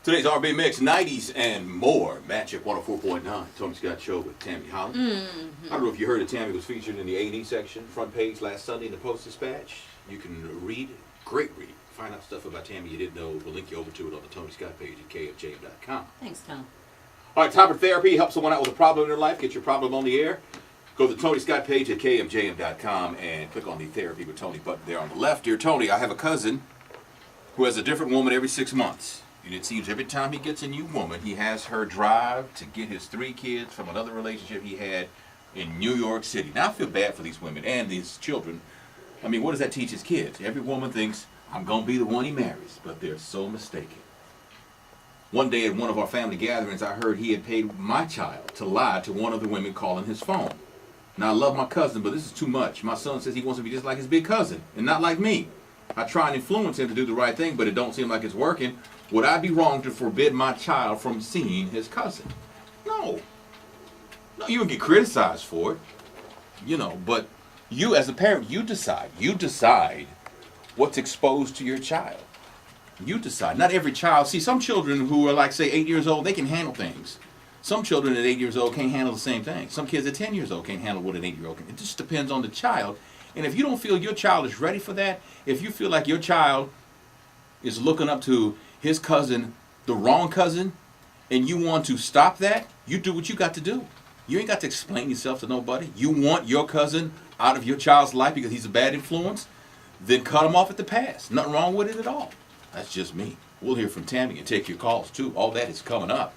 Today's R&B Mix, 90s and more. Matchup 104.9. Tony Scott Show with Tammy Holland. I don't know if you heard that Tammy was featured in the A&E section, front page last Sunday in the Post-Dispatch. You can read, great read. Find out stuff about Tammy you didn't know. We'll link you over to it on the Tony Scott page at kfjm.com. Thanks, Tom. All right, topic therapy. Help someone out with a problem in their life. Get your problem on the air. Go to the Tony Scott page at kfjm.com and click on the Therapy with Tony button there on the left. Dear Tony, I have a cousin who has a different woman every 6 months. And it seems every time he gets a new woman, he has her drive to get his 3 kids from another relationship he had in New York City. Now, I feel bad for these women and these children. I mean, what does that teach his kids? Every woman thinks, I'm going to be the one he marries, but they're so mistaken. One day at one of our family gatherings, I heard he had paid my child to lie to one of the women calling his phone. Now, I love my cousin, but this is too much. My son says he wants to be just like his big cousin and not like me. I try and influence him to do the right thing, but it don't seem like it's working. Would I be wrong to forbid my child from seeing his cousin? No. No, you would get criticized for it, you know, but you as a parent, you decide. You decide what's exposed to your child. You decide. Not every child. See, some children who are like, say, 8 years old, they can handle things. Some children at 8 years old can't handle the same thing. Some kids at 10 years old can't handle what an 8-year-old can. It just depends on the child. And if you don't feel your child is ready for that, if you feel like your child is looking up to his cousin, the wrong cousin, and you want to stop that, you do what you got to do. You ain't got to explain yourself to nobody. You want your cousin out of your child's life because he's a bad influence, then cut him off at the pass. Nothing wrong with it at all. That's just me. We'll hear from Tammy and take your calls too. All that is coming up.